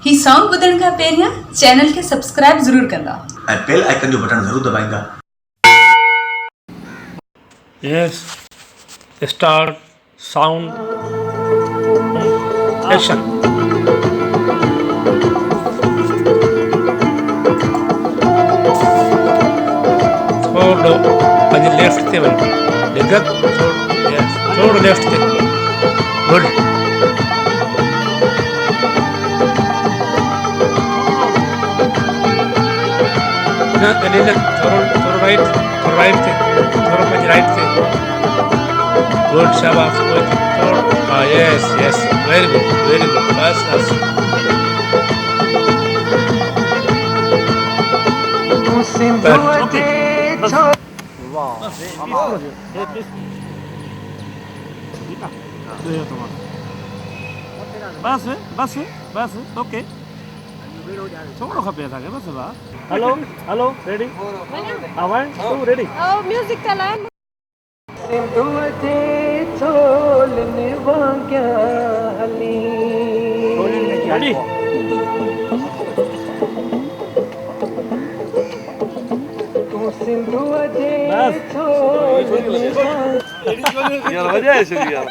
ही song ॿुधण खां पहिरियां channel खे सब्सक्राइब ज़रूरु कंदा ऐं बेल आइकन जो बटन ज़रूरु दबाईंदा। Yes, start, sound, action. थोड़ो पंहिंजे लेफ्ट ते वञो, लिगत थोड़ो लेफ्ट ते, गुड। न थोड़ो राइट ते, थोड़ो पंहिंजे राइट ते, गुड, शाबाश, थोड़ो, हाँ, यस, वेरी गुड, बस। बस ओके थोड़ो खपे असांखे बस भाउ hello ready one two ready music चलाए रेडी यार वजह है यार